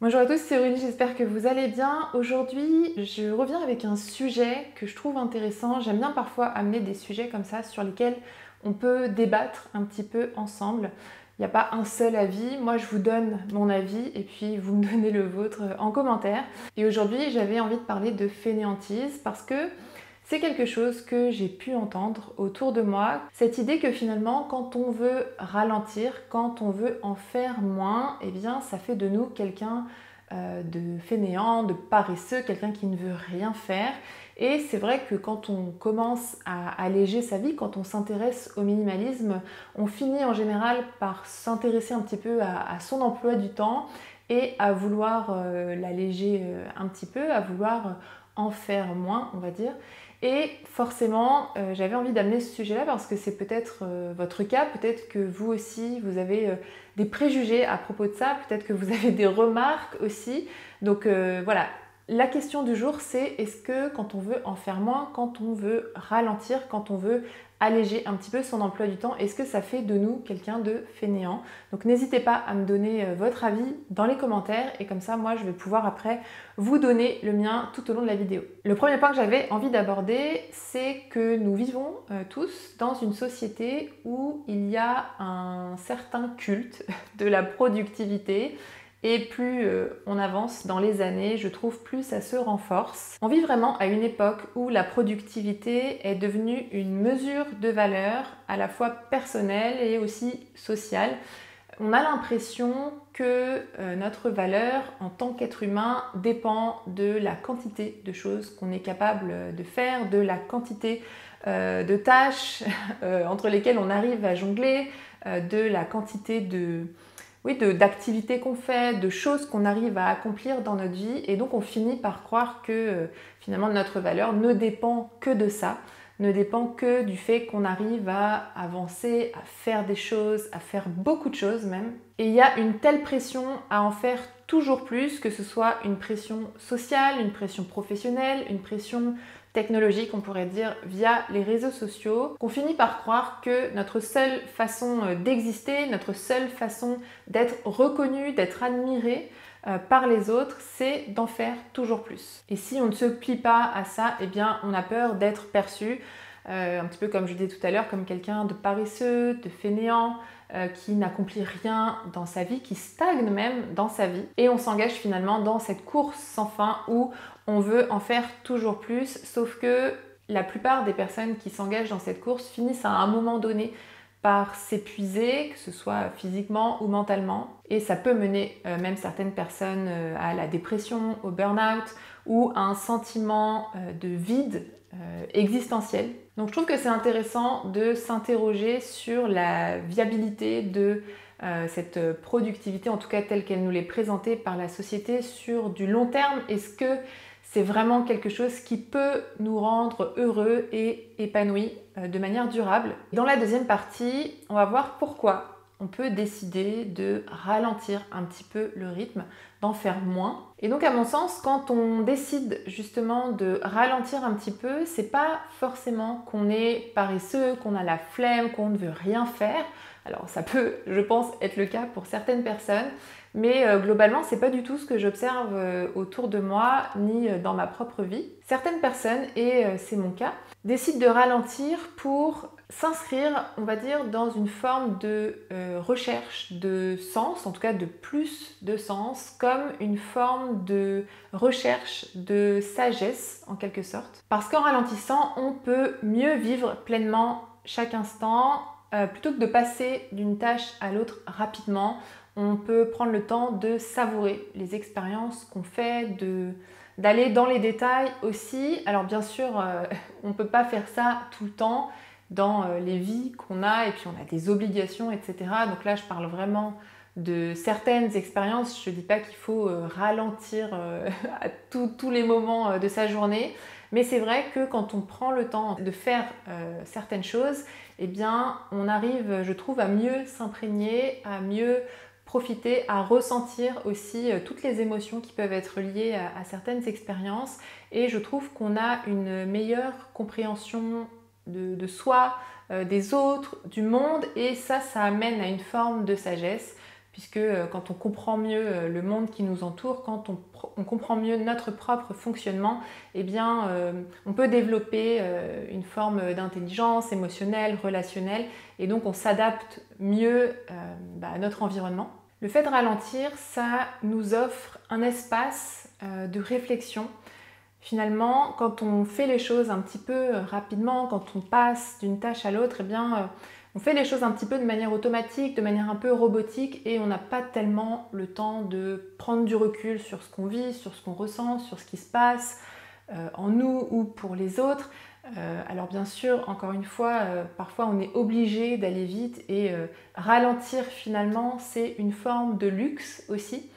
Bonjour à tous, c'est Aurélie, j'espère que vous allez bien. Aujourd'hui, je reviens avec un sujet que je trouve intéressant. J'aime bien parfois amener des sujets comme ça sur lesquels on peut débattre un petit peu ensemble. Il n'y a pas un seul avis. Moi, je vous donne mon avis et puis vous me donnez le vôtre en commentaire. Et aujourd'hui, j'avais envie de parler de fainéantise parce que c'est quelque chose que j'ai pu entendre autour de moi. Cette idée que finalement, quand on veut ralentir, quand on veut en faire moins, eh bien, ça fait de nous quelqu'un de fainéant, de paresseux, quelqu'un qui ne veut rien faire. Et c'est vrai que quand on commence à alléger sa vie, quand on s'intéresse au minimalisme, on finit en général par s'intéresser un petit peu à son emploi du temps et à vouloir l'alléger un petit peu, à vouloir en faire moins, on va dire. Et forcément, j'avais envie d'amener ce sujet-là parce que c'est peut-être votre cas, peut-être que vous aussi, vous avez des préjugés à propos de ça, peut-être que vous avez des remarques aussi. Donc voilà, la question du jour, c'est est-ce que quand on veut en faire moins, quand on veut ralentir, quand on veut alléger un petit peu son emploi du temps, est-ce que ça fait de nous quelqu'un de fainéant? Donc n'hésitez pas à me donner votre avis dans les commentaires et comme ça, moi, je vais pouvoir après vous donner le mien tout au long de la vidéo. Le premier point que j'avais envie d'aborder, c'est que nous vivons tous dans une société où il y a un certain culte de la productivité. Et plus on avance dans les années, je trouve plus ça se renforce. On vit vraiment à une époque où la productivité est devenue une mesure de valeur à la fois personnelle et aussi sociale. On a l'impression que notre valeur en tant qu'être humain dépend de la quantité de choses qu'on est capable de faire, de la quantité de tâches entre lesquelles on arrive à jongler, de la quantité d'activités qu'on fait, de choses qu'on arrive à accomplir dans notre vie. Et donc on finit par croire que finalement notre valeur ne dépend que de ça, ne dépend que du fait qu'on arrive à avancer, à faire des choses, à faire beaucoup de choses même. Et il y a une telle pression à en faire toujours plus, que ce soit une pression sociale, une pression professionnelle, une pression technologique, on pourrait dire, via les réseaux sociaux, qu'on finit par croire que notre seule façon d'exister, notre seule façon d'être reconnu, d'être admiré par les autres, c'est d'en faire toujours plus. Et si on ne se plie pas à ça, eh bien on a peur d'être perçu, un petit peu comme je disais tout à l'heure, comme quelqu'un de paresseux, de fainéant, qui n'accomplit rien dans sa vie, qui stagne même dans sa vie. Et on s'engage finalement dans cette course sans fin où on veut en faire toujours plus, sauf que la plupart des personnes qui s'engagent dans cette course finissent à un moment donné par s'épuiser, que ce soit physiquement ou mentalement. Et ça peut mener même certaines personnes à la dépression, au burn-out ou à un sentiment de vide existentiel. Donc je trouve que c'est intéressant de s'interroger sur la viabilité de cette productivité, en tout cas telle qu'elle nous l'est présentée par la société sur du long terme. Est-ce que c'est vraiment quelque chose qui peut nous rendre heureux et épanouis de manière durable? Dans la deuxième partie, on va voir pourquoi on peut décider de ralentir un petit peu le rythme, d'en faire moins. Et donc à mon sens, quand on décide justement de ralentir un petit peu, c'est pas forcément qu'on est paresseux, qu'on a la flemme, qu'on ne veut rien faire. Alors ça peut, je pense, être le cas pour certaines personnes, mais globalement, c'est pas du tout ce que j'observe autour de moi, ni dans ma propre vie. Certaines personnes, et c'est mon cas, décident de ralentir pour s'inscrire, on va dire, dans une forme de recherche de sens, en tout cas de plus de sens, comme une forme de recherche de sagesse, en quelque sorte. Parce qu'en ralentissant, on peut mieux vivre pleinement chaque instant, plutôt que de passer d'une tâche à l'autre rapidement. On peut prendre le temps de savourer les expériences qu'on fait, d'aller dans les détails aussi. Alors bien sûr, on ne peut pas faire ça tout le temps dans les vies qu'on a et puis on a des obligations, etc. Donc là, je parle vraiment de certaines expériences. Je ne dis pas qu'il faut ralentir à tous les moments de sa journée, mais c'est vrai que quand on prend le temps de faire certaines choses, eh bien, on arrive, je trouve, à mieux s'imprégner, à mieux profiter, à ressentir aussi toutes les émotions qui peuvent être liées à certaines expériences. Et je trouve qu'on a une meilleure compréhension de soi, des autres, du monde. Et ça amène à une forme de sagesse, puisque quand on comprend mieux le monde qui nous entoure, quand on comprend mieux notre propre fonctionnement, eh bien, on peut développer une forme d'intelligence émotionnelle, relationnelle, et donc on s'adapte mieux à notre environnement. Le fait de ralentir, ça nous offre un espace de réflexion. Finalement, quand on fait les choses un petit peu rapidement, quand on passe d'une tâche à l'autre, eh bien, on fait les choses un petit peu de manière automatique, de manière un peu robotique, et on n'a pas tellement le temps de prendre du recul sur ce qu'on vit, sur ce qu'on ressent, sur ce qui se passe en nous ou pour les autres. Alors bien sûr, encore une fois, parfois on est obligé d'aller vite et ralentir finalement, c'est une forme de luxe aussi.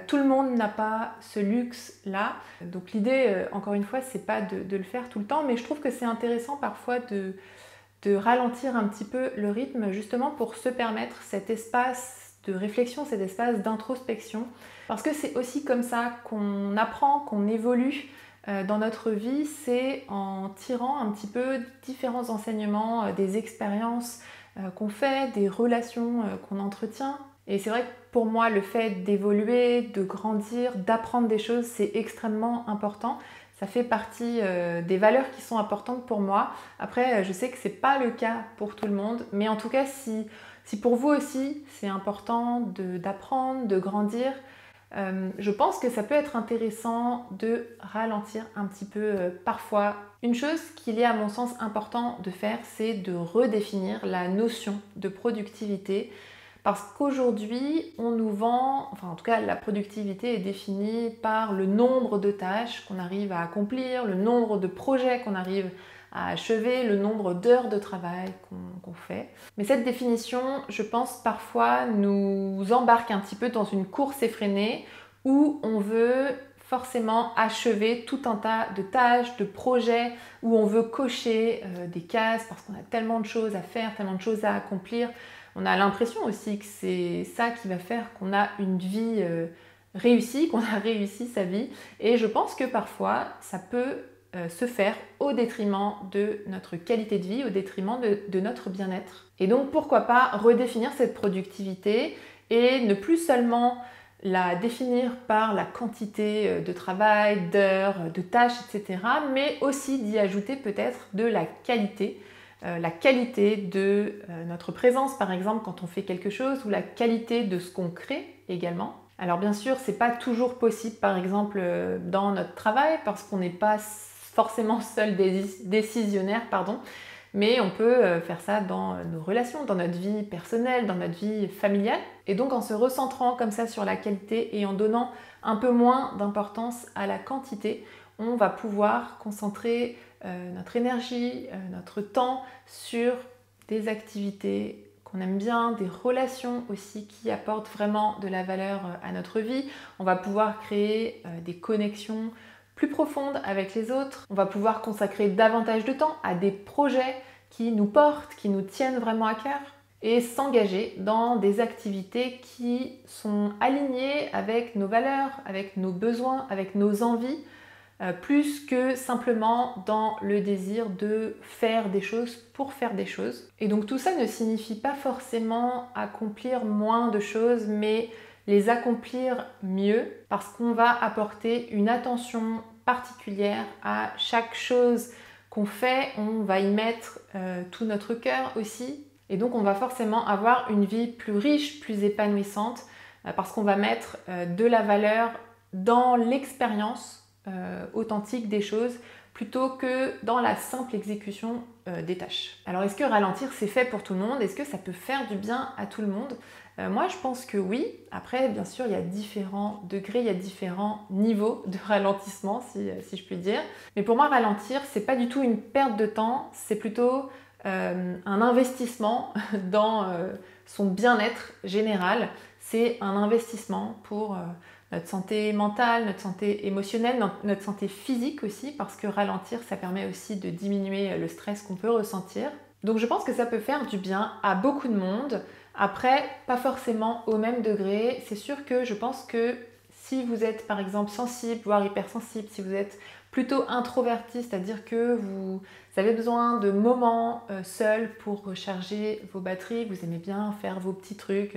Tout le monde n'a pas ce luxe-là. Donc l'idée, encore une fois, c'est pas de le faire tout le temps, mais je trouve que c'est intéressant parfois de ralentir un petit peu le rythme, justement pour se permettre cet espace de réflexion, cet espace d'introspection. Parce que c'est aussi comme ça qu'on apprend, qu'on évolue dans notre vie, c'est en tirant un petit peu différents enseignements, des expériences qu'on fait, des relations qu'on entretient. Et c'est vrai que pour moi, le fait d'évoluer, de grandir, d'apprendre des choses, c'est extrêmement important. Ça fait partie des valeurs qui sont importantes pour moi. Après, je sais que ce n'est pas le cas pour tout le monde, mais en tout cas, si pour vous aussi, c'est important d'apprendre, de grandir, je pense que ça peut être intéressant de ralentir un petit peu parfois. Une chose qu'il est à mon sens important de faire, c'est de redéfinir la notion de productivité. Parce qu'aujourd'hui, on nous vend, enfin en tout cas la productivité est définie par le nombre de tâches qu'on arrive à accomplir, le nombre de projets qu'on arrive à achever, le nombre d'heures de travail qu'on fait. Mais cette définition, je pense, parfois nous embarque un petit peu dans une course effrénée où on veut forcément achever tout un tas de tâches, de projets, où on veut cocher des cases parce qu'on a tellement de choses à faire, tellement de choses à accomplir. On a l'impression aussi que c'est ça qui va faire qu'on a une vie réussie, qu'on a réussi sa vie. Et je pense que parfois, ça peut se faire au détriment de notre qualité de vie, au détriment de notre bien-être. Et donc, pourquoi pas redéfinir cette productivité et ne plus seulement la définir par la quantité de travail, d'heures, de tâches, etc., mais aussi d'y ajouter peut-être de la qualité de notre présence par exemple quand on fait quelque chose, ou la qualité de ce qu'on crée également. Alors bien sûr, c'est pas toujours possible par exemple dans notre travail parce qu'on n'est pas forcément seul décisionnaire, mais on peut faire ça dans nos relations, dans notre vie personnelle, dans notre vie familiale. Et donc en se recentrant comme ça sur la qualité et en donnant un peu moins d'importance à la quantité, on va pouvoir concentrer notre énergie, notre temps sur des activités qu'on aime bien, des relations aussi qui apportent vraiment de la valeur à notre vie. On va pouvoir créer des connexions plus profondes avec les autres. On va pouvoir consacrer davantage de temps à des projets qui nous portent, qui nous tiennent vraiment à cœur, et s'engager dans des activités qui sont alignées avec nos valeurs, avec nos besoins, avec nos envies, plus que simplement dans le désir de faire des choses pour faire des choses. Et donc tout ça ne signifie pas forcément accomplir moins de choses, mais les accomplir mieux, parce qu'on va apporter une attention particulière à chaque chose qu'on fait, on va y mettre tout notre cœur aussi, et donc on va forcément avoir une vie plus riche, plus épanouissante, parce qu'on va mettre de la valeur dans l'expérience authentique des choses plutôt que dans la simple exécution des tâches. Alors est-ce que ralentir c'est fait pour tout le monde? Est-ce que ça peut faire du bien à tout le monde? Moi je pense que oui. Après bien sûr il y a différents degrés, il y a différents niveaux de ralentissement si je puis dire. Mais pour moi ralentir c'est pas du tout une perte de temps, c'est plutôt un investissement dans son bien-être général. C'est un investissement pour notre santé mentale, notre santé émotionnelle, notre santé physique aussi, parce que ralentir, ça permet aussi de diminuer le stress qu'on peut ressentir. Donc je pense que ça peut faire du bien à beaucoup de monde. Après, pas forcément au même degré. C'est sûr que je pense que si vous êtes par exemple sensible, voire hypersensible, si vous êtes plutôt introverti, c'est-à-dire que vous avez besoin de moments seuls pour recharger vos batteries, vous aimez bien faire vos petits trucs,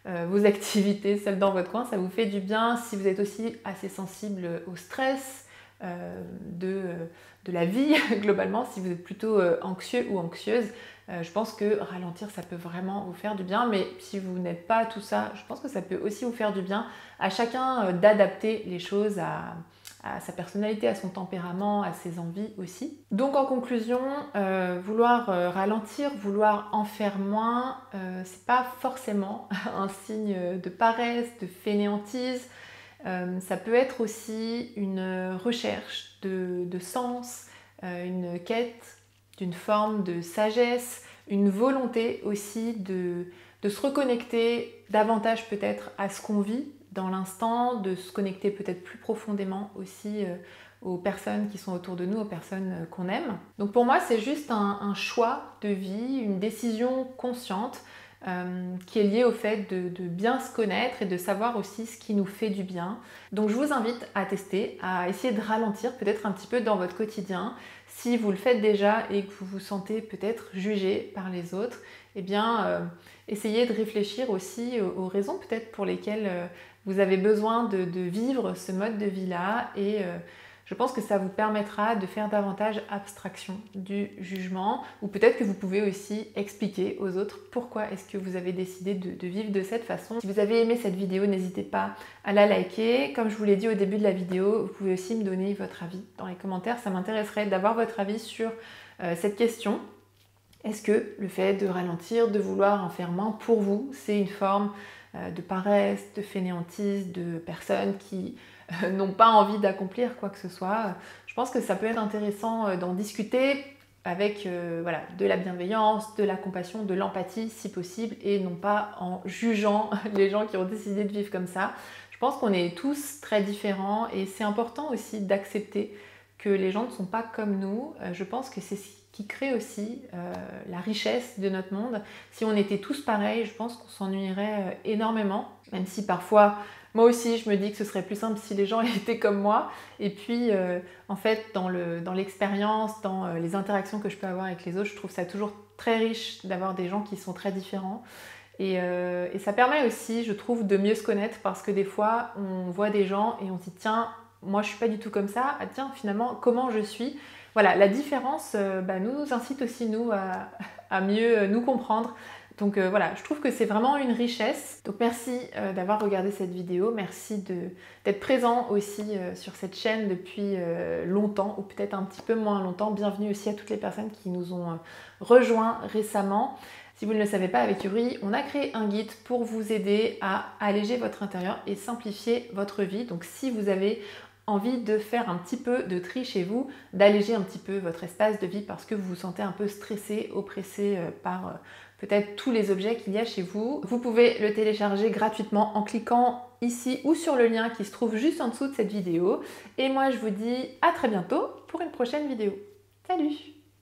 vos activités seules dans votre coin, ça vous fait du bien. Si vous êtes aussi assez sensible au stress de la vie, globalement, si vous êtes plutôt anxieux ou anxieuse, je pense que ralentir, ça peut vraiment vous faire du bien. Mais si vous n'êtes pas tout ça, je pense que ça peut aussi vous faire du bien. À chacun d'adapter les choses à sa personnalité, à son tempérament, à ses envies aussi. Donc en conclusion, vouloir ralentir, vouloir en faire moins, c'est pas forcément un signe de paresse, de fainéantise. Ça peut être aussi une recherche de sens, une quête d'une forme de sagesse, une volonté aussi de se reconnecter davantage peut-être à ce qu'on vit dans l'instant, de se connecter peut-être plus profondément aussi aux personnes qui sont autour de nous, aux personnes qu'on aime. Donc pour moi, c'est juste un choix de vie, une décision consciente qui est liée au fait de bien se connaître et de savoir aussi ce qui nous fait du bien. Donc je vous invite à tester, à essayer de ralentir peut-être un petit peu dans votre quotidien. Si vous le faites déjà et que vous vous sentez peut-être jugé par les autres, eh bien essayez de réfléchir aussi aux raisons peut-être pour lesquelles vous avez besoin de vivre ce mode de vie-là et je pense que ça vous permettra de faire davantage abstraction du jugement ou peut-être que vous pouvez aussi expliquer aux autres pourquoi est-ce que vous avez décidé de vivre de cette façon. Si vous avez aimé cette vidéo, n'hésitez pas à la liker. Comme je vous l'ai dit au début de la vidéo, vous pouvez aussi me donner votre avis dans les commentaires. Ça m'intéresserait d'avoir votre avis sur cette question. Est-ce que le fait de ralentir, de vouloir en faire moins pour vous, c'est une forme de paresse, de fainéantise, de personnes qui n'ont pas envie d'accomplir quoi que ce soit? Je pense que ça peut être intéressant d'en discuter avec voilà, de la bienveillance, de la compassion, de l'empathie si possible et non pas en jugeant les gens qui ont décidé de vivre comme ça. Je pense qu'on est tous très différents et c'est important aussi d'accepter que les gens ne sont pas comme nous. Je pense que c'est ce qui crée aussi la richesse de notre monde. Si on était tous pareils, je pense qu'on s'ennuierait énormément, même si parfois, moi aussi, je me dis que ce serait plus simple si les gens étaient comme moi. Et puis, en fait, dans l'expérience, dans les interactions que je peux avoir avec les autres, je trouve ça toujours très riche d'avoir des gens qui sont très différents. Et ça permet aussi, je trouve, de mieux se connaître parce que des fois, on voit des gens et on se dit « Tiens, moi, je suis pas du tout comme ça. Ah, tiens, finalement, comment je suis ?» Voilà, la différence nous incite aussi, nous, à mieux nous comprendre. Donc voilà, je trouve que c'est vraiment une richesse. Donc merci d'avoir regardé cette vidéo. Merci d'être présent aussi sur cette chaîne depuis longtemps, ou peut-être un petit peu moins longtemps. Bienvenue aussi à toutes les personnes qui nous ont rejoints récemment. Si vous ne le savez pas, avec Yuri, on a créé un guide pour vous aider à alléger votre intérieur et simplifier votre vie. Donc si vous avez envie de faire un petit peu de tri chez vous, d'alléger un petit peu votre espace de vie parce que vous vous sentez un peu stressé, oppressé par peut-être tous les objets qu'il y a chez vous. Vous pouvez le télécharger gratuitement en cliquant ici ou sur le lien qui se trouve juste en dessous de cette vidéo. Et moi je vous dis à très bientôt pour une prochaine vidéo. Salut!